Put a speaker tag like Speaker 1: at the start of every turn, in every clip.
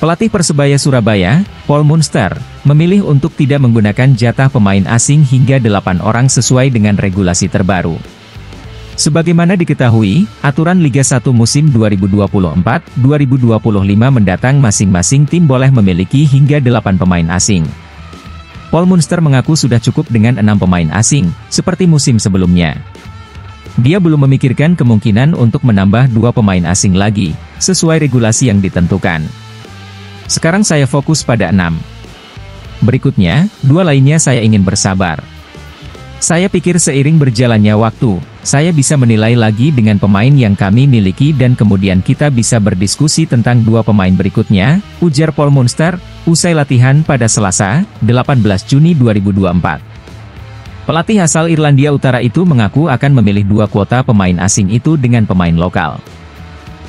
Speaker 1: Pelatih Persebaya Surabaya, Paul Munster, memilih untuk tidak menggunakan jatah pemain asing hingga 8 orang sesuai dengan regulasi terbaru. Sebagaimana diketahui, aturan Liga 1 musim 2024-2025 mendatang masing-masing tim boleh memiliki hingga 8 pemain asing. Paul Munster mengaku sudah cukup dengan 6 pemain asing, seperti musim sebelumnya. Dia belum memikirkan kemungkinan untuk menambah 2 pemain asing lagi, sesuai regulasi yang ditentukan. Sekarang saya fokus pada 6. Berikutnya, 2 lainnya saya ingin bersabar. Saya pikir seiring berjalannya waktu, saya bisa menilai lagi dengan pemain yang kami miliki dan kemudian kita bisa berdiskusi tentang 2 pemain berikutnya, ujar Paul Munster, usai latihan pada Selasa, 18 Juni 2024. Pelatih asal Irlandia Utara itu mengaku akan memilih 2 kuota pemain asing itu dengan pemain lokal.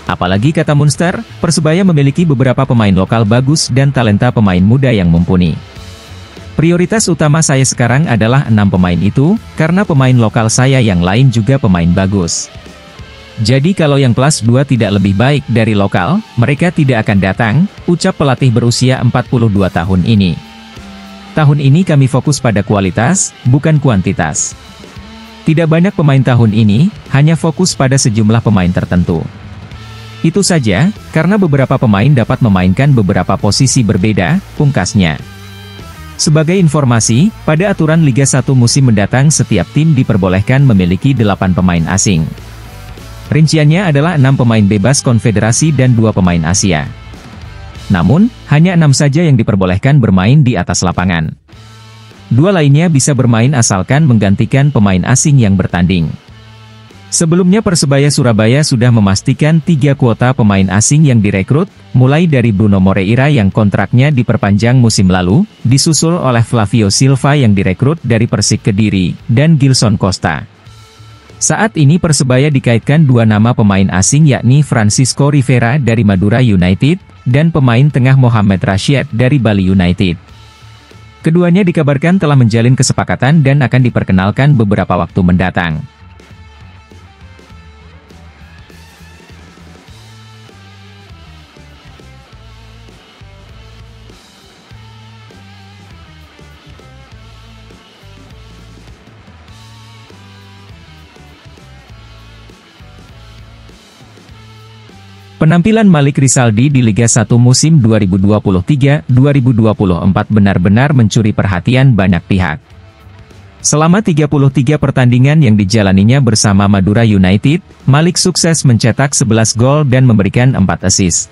Speaker 1: Apalagi kata Munster, Persebaya memiliki beberapa pemain lokal bagus dan talenta pemain muda yang mumpuni. Prioritas utama saya sekarang adalah 6 pemain itu, karena pemain lokal saya yang lain juga pemain bagus. Jadi kalau yang plus 2 tidak lebih baik dari lokal, mereka tidak akan datang, ucap pelatih berusia 42 tahun ini. Tahun ini kami fokus pada kualitas, bukan kuantitas. Tidak banyak pemain tahun ini, hanya fokus pada sejumlah pemain tertentu. Itu saja, karena beberapa pemain dapat memainkan beberapa posisi berbeda, pungkasnya. Sebagai informasi, pada aturan Liga 1 musim mendatang setiap tim diperbolehkan memiliki 8 pemain asing. Rinciannya adalah 6 pemain bebas konfederasi dan 2 pemain Asia. Namun, hanya 6 saja yang diperbolehkan bermain di atas lapangan. 2 lainnya bisa bermain asalkan menggantikan pemain asing yang bertanding. Sebelumnya Persebaya Surabaya sudah memastikan 3 kuota pemain asing yang direkrut, mulai dari Bruno Moreira yang kontraknya diperpanjang musim lalu, disusul oleh Flavio Silva yang direkrut dari Persik Kediri, dan Gilson Costa. Saat ini Persebaya dikaitkan 2 nama pemain asing yakni Francisco Rivera dari Madura United, dan pemain tengah Mohamed Rashid dari Bali United. Keduanya dikabarkan telah menjalin kesepakatan dan akan diperkenalkan beberapa waktu mendatang. Penampilan Malik Rizaldi di Liga 1 musim 2023-2024 benar-benar mencuri perhatian banyak pihak. Selama 33 pertandingan yang dijalaninya bersama Madura United, Malik sukses mencetak 11 gol dan memberikan 4 assist.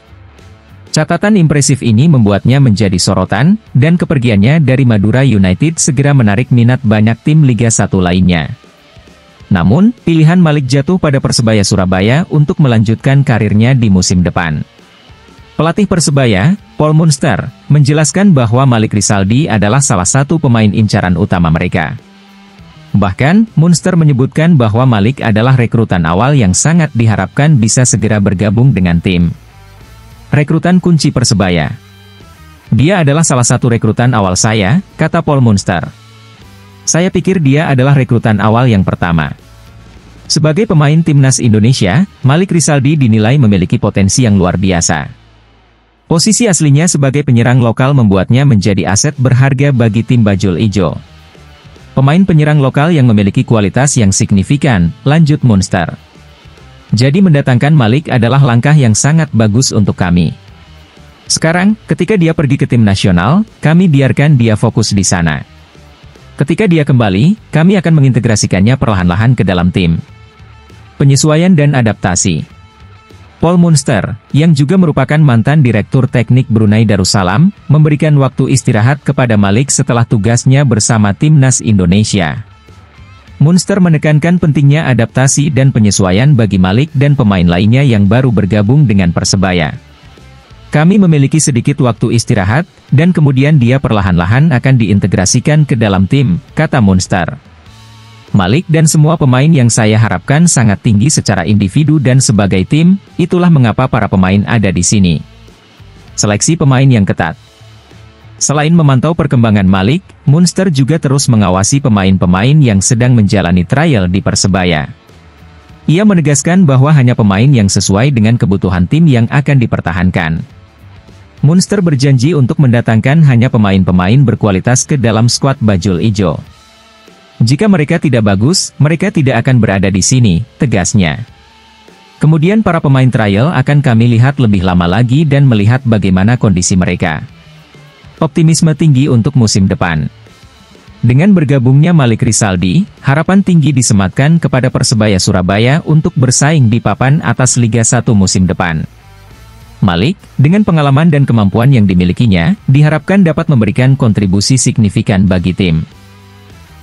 Speaker 1: Catatan impresif ini membuatnya menjadi sorotan, dan kepergiannya dari Madura United segera menarik minat banyak tim Liga 1 lainnya. Namun, pilihan Malik jatuh pada Persebaya Surabaya untuk melanjutkan karirnya di musim depan. Pelatih Persebaya, Paul Munster, menjelaskan bahwa Malik Rizaldi adalah salah satu pemain incaran utama mereka. Bahkan, Munster menyebutkan bahwa Malik adalah rekrutan awal yang sangat diharapkan bisa segera bergabung dengan tim. Rekrutan kunci Persebaya. Dia adalah salah satu rekrutan awal saya, kata Paul Munster. Saya pikir dia adalah rekrutan awal yang pertama. Sebagai pemain timnas Indonesia, Malik Rizaldi dinilai memiliki potensi yang luar biasa. Posisi aslinya sebagai penyerang lokal membuatnya menjadi aset berharga bagi tim Bajul Ijo. Pemain penyerang lokal yang memiliki kualitas yang signifikan, lanjut Munster. Jadi mendatangkan Malik adalah langkah yang sangat bagus untuk kami. Sekarang, ketika dia pergi ke tim nasional, kami biarkan dia fokus di sana. Ketika dia kembali, kami akan mengintegrasikannya perlahan-lahan ke dalam tim. Penyesuaian dan adaptasi. Paul Munster, yang juga merupakan mantan Direktur Teknik Brunei Darussalam, memberikan waktu istirahat kepada Malik setelah tugasnya bersama Timnas Indonesia. Munster menekankan pentingnya adaptasi dan penyesuaian bagi Malik dan pemain lainnya yang baru bergabung dengan Persebaya. Kami memiliki sedikit waktu istirahat, dan kemudian dia perlahan-lahan akan diintegrasikan ke dalam tim, kata Munster. Malik dan semua pemain yang saya harapkan sangat tinggi secara individu dan sebagai tim, itulah mengapa para pemain ada di sini. Seleksi pemain yang ketat. Selain memantau perkembangan Malik, Munster juga terus mengawasi pemain-pemain yang sedang menjalani trial di Persebaya. Ia menegaskan bahwa hanya pemain yang sesuai dengan kebutuhan tim yang akan dipertahankan. Munster berjanji untuk mendatangkan hanya pemain-pemain berkualitas ke dalam skuad Bajul Ijo. Jika mereka tidak bagus, mereka tidak akan berada di sini, tegasnya. Kemudian para pemain trial akan kami lihat lebih lama lagi dan melihat bagaimana kondisi mereka. Optimisme tinggi untuk musim depan. Dengan bergabungnya Malik Rizaldi, harapan tinggi disematkan kepada Persebaya Surabaya untuk bersaing di papan atas Liga 1 musim depan. Malik, dengan pengalaman dan kemampuan yang dimilikinya, diharapkan dapat memberikan kontribusi signifikan bagi tim.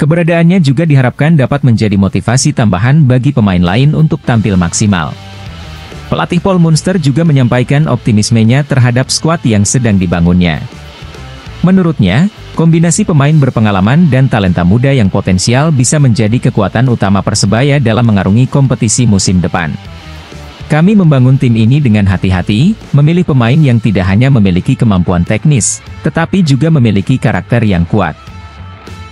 Speaker 1: Keberadaannya juga diharapkan dapat menjadi motivasi tambahan bagi pemain lain untuk tampil maksimal. Pelatih Paul Munster juga menyampaikan optimismenya terhadap skuad yang sedang dibangunnya. Menurutnya, kombinasi pemain berpengalaman dan talenta muda yang potensial bisa menjadi kekuatan utama Persebaya dalam mengarungi kompetisi musim depan. Kami membangun tim ini dengan hati-hati, memilih pemain yang tidak hanya memiliki kemampuan teknis, tetapi juga memiliki karakter yang kuat.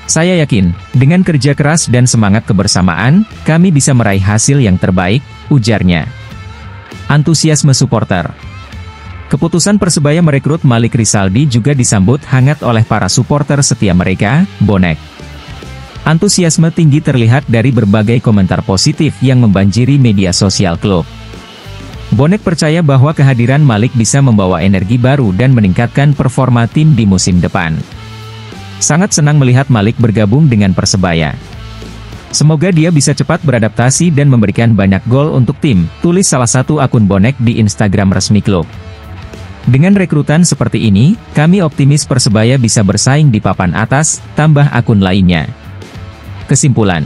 Speaker 1: Saya yakin, dengan kerja keras dan semangat kebersamaan, kami bisa meraih hasil yang terbaik, ujarnya. Antusiasme supporter. Keputusan Persebaya merekrut Malik Rizaldi juga disambut hangat oleh para supporter setia mereka, bonek. Antusiasme tinggi terlihat dari berbagai komentar positif yang membanjiri media sosial klub. Bonek percaya bahwa kehadiran Malik bisa membawa energi baru dan meningkatkan performa tim di musim depan. Sangat senang melihat Malik bergabung dengan Persebaya. Semoga dia bisa cepat beradaptasi dan memberikan banyak gol untuk tim, tulis salah satu akun bonek di Instagram resmi klub. Dengan rekrutan seperti ini, kami optimis Persebaya bisa bersaing di papan atas, tambah akun lainnya. Kesimpulan.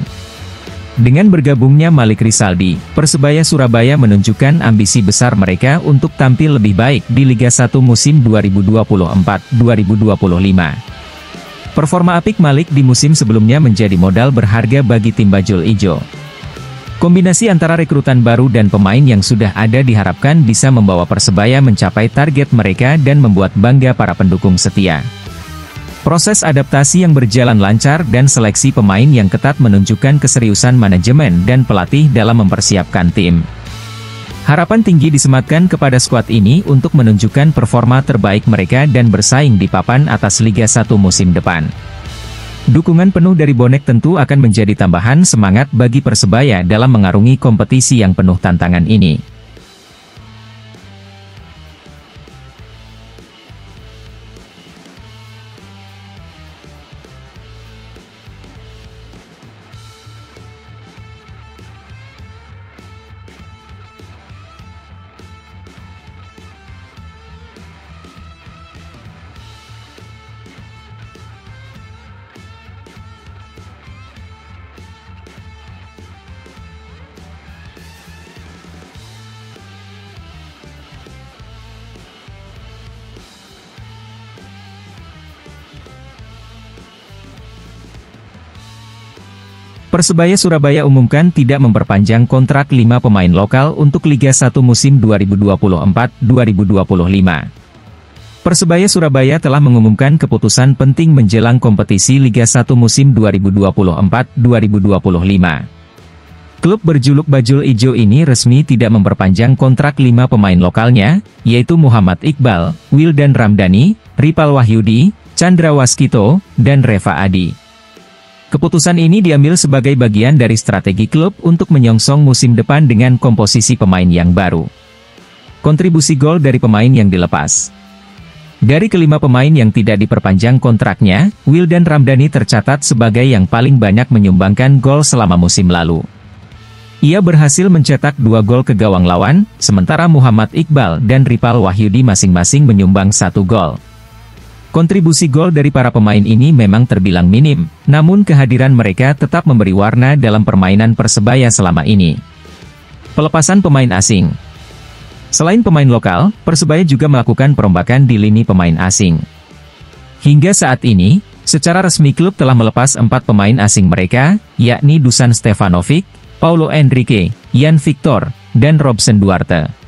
Speaker 1: Dengan bergabungnya Malik Rizaldi, Persebaya Surabaya menunjukkan ambisi besar mereka untuk tampil lebih baik di Liga 1 musim 2024-2025. Performa apik Malik di musim sebelumnya menjadi modal berharga bagi tim Bajul Ijo. Kombinasi antara rekrutan baru dan pemain yang sudah ada diharapkan bisa membawa Persebaya mencapai target mereka dan membuat bangga para pendukung setia. Proses adaptasi yang berjalan lancar dan seleksi pemain yang ketat menunjukkan keseriusan manajemen dan pelatih dalam mempersiapkan tim. Harapan tinggi disematkan kepada skuad ini untuk menunjukkan performa terbaik mereka dan bersaing di papan atas Liga 1 musim depan. Dukungan penuh dari bonek tentu akan menjadi tambahan semangat bagi Persebaya dalam mengarungi kompetisi yang penuh tantangan ini. Persebaya Surabaya umumkan tidak memperpanjang kontrak 5 pemain lokal untuk Liga 1 musim 2024-2025. Persebaya Surabaya telah mengumumkan keputusan penting menjelang kompetisi Liga 1 musim 2024-2025. Klub berjuluk Bajul Ijo ini resmi tidak memperpanjang kontrak 5 pemain lokalnya, yaitu Muhammad Iqbal, Wildan Ramdhani, Ripal Wahyudi, Chandra Waskito, dan Reva Adi. Keputusan ini diambil sebagai bagian dari strategi klub untuk menyongsong musim depan dengan komposisi pemain yang baru. Kontribusi gol dari pemain yang dilepas. Dari kelima pemain yang tidak diperpanjang kontraknya, Wildan Ramdhani tercatat sebagai yang paling banyak menyumbangkan gol selama musim lalu. Ia berhasil mencetak 2 gol ke gawang lawan, sementara Muhammad Iqbal dan Ripal Wahyudi masing-masing menyumbang 1 gol. Kontribusi gol dari para pemain ini memang terbilang minim, namun kehadiran mereka tetap memberi warna dalam permainan Persebaya selama ini. Pelepasan pemain asing. Selain pemain lokal, Persebaya juga melakukan perombakan di lini pemain asing. Hingga saat ini, secara resmi klub telah melepas 4 pemain asing mereka, yakni Dusan Stefanovic, Paulo Henrique, Yan Victor, dan Robson Duarte.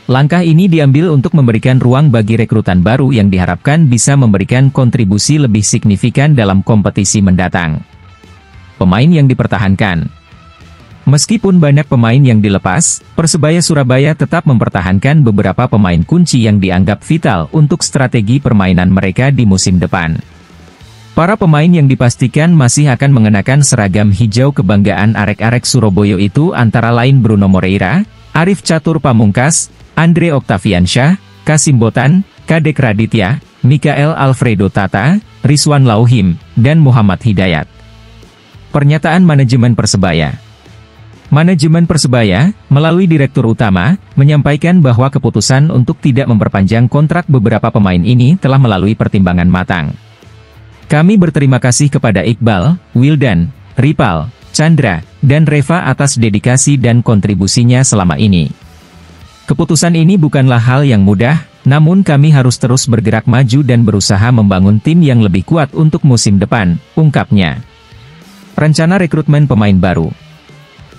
Speaker 1: Langkah ini diambil untuk memberikan ruang bagi rekrutan baru yang diharapkan bisa memberikan kontribusi lebih signifikan dalam kompetisi mendatang. Pemain yang dipertahankan. Meskipun banyak pemain yang dilepas, Persebaya Surabaya tetap mempertahankan beberapa pemain kunci yang dianggap vital untuk strategi permainan mereka di musim depan. Para pemain yang dipastikan masih akan mengenakan seragam hijau kebanggaan arek-arek Surabaya itu antara lain Bruno Moreira, Arif Catur Pamungkas, Andre Oktaviansyah, Kasim Botan, Kadek Raditya, Mikael Alfredo Tata, Rizwan Lauhim, dan Muhammad Hidayat. Pernyataan manajemen Persebaya. Manajemen Persebaya, melalui Direktur Utama, menyampaikan bahwa keputusan untuk tidak memperpanjang kontrak beberapa pemain ini telah melalui pertimbangan matang. Kami berterima kasih kepada Iqbal, Wildan, Ripal, Chandra, dan Reva atas dedikasi dan kontribusinya selama ini. Keputusan ini bukanlah hal yang mudah, namun kami harus terus bergerak maju dan berusaha membangun tim yang lebih kuat untuk musim depan, ungkapnya. Rencana rekrutmen pemain baru.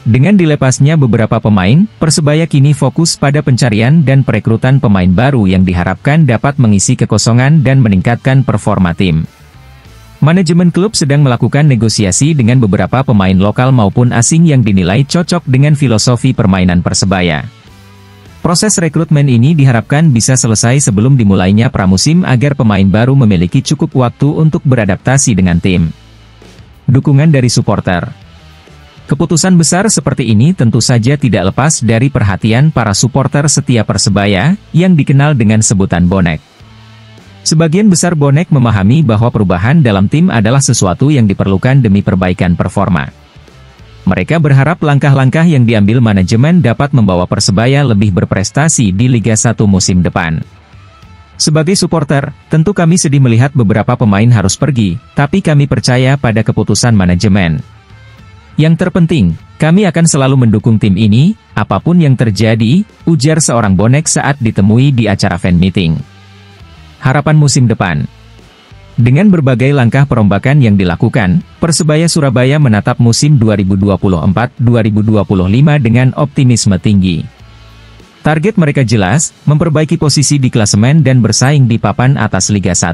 Speaker 1: Dengan dilepasnya beberapa pemain, Persebaya kini fokus pada pencarian dan perekrutan pemain baru yang diharapkan dapat mengisi kekosongan dan meningkatkan performa tim. Manajemen klub sedang melakukan negosiasi dengan beberapa pemain lokal maupun asing yang dinilai cocok dengan filosofi permainan Persebaya. Proses rekrutmen ini diharapkan bisa selesai sebelum dimulainya pramusim agar pemain baru memiliki cukup waktu untuk beradaptasi dengan tim. Dukungan dari supporter. Keputusan besar seperti ini tentu saja tidak lepas dari perhatian para supporter setia Persebaya, yang dikenal dengan sebutan bonek. Sebagian besar bonek memahami bahwa perubahan dalam tim adalah sesuatu yang diperlukan demi perbaikan performa. Mereka berharap langkah-langkah yang diambil manajemen dapat membawa Persebaya lebih berprestasi di Liga 1 musim depan. Sebagai supporter, tentu kami sedih melihat beberapa pemain harus pergi, tapi kami percaya pada keputusan manajemen. Yang terpenting, kami akan selalu mendukung tim ini, apapun yang terjadi, ujar seorang bonek saat ditemui di acara fan meeting. Harapan musim depan. Dengan berbagai langkah perombakan yang dilakukan, Persebaya Surabaya menatap musim 2024-2025 dengan optimisme tinggi. Target mereka jelas, memperbaiki posisi di klasemen dan bersaing di papan atas Liga 1.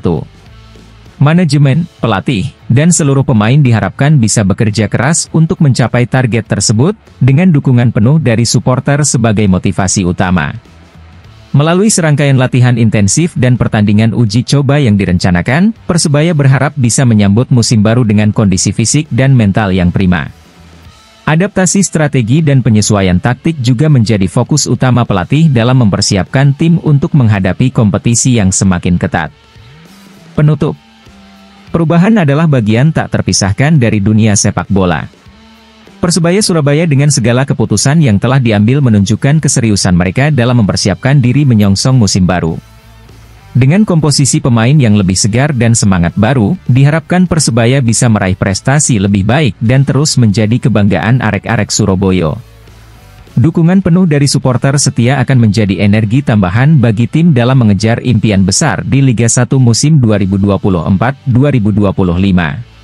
Speaker 1: Manajemen, pelatih, dan seluruh pemain diharapkan bisa bekerja keras untuk mencapai target tersebut, dengan dukungan penuh dari supporter sebagai motivasi utama. Melalui serangkaian latihan intensif dan pertandingan uji coba yang direncanakan, Persebaya berharap bisa menyambut musim baru dengan kondisi fisik dan mental yang prima. Adaptasi strategi dan penyesuaian taktik juga menjadi fokus utama pelatih dalam mempersiapkan tim untuk menghadapi kompetisi yang semakin ketat. Penutup. Perubahan adalah bagian tak terpisahkan dari dunia sepak bola. Persebaya Surabaya dengan segala keputusan yang telah diambil menunjukkan keseriusan mereka dalam mempersiapkan diri menyongsong musim baru. Dengan komposisi pemain yang lebih segar dan semangat baru, diharapkan Persebaya bisa meraih prestasi lebih baik dan terus menjadi kebanggaan arek-arek Surabaya. Dukungan penuh dari supporter setia akan menjadi energi tambahan bagi tim dalam mengejar impian besar di Liga 1 musim 2024-2025.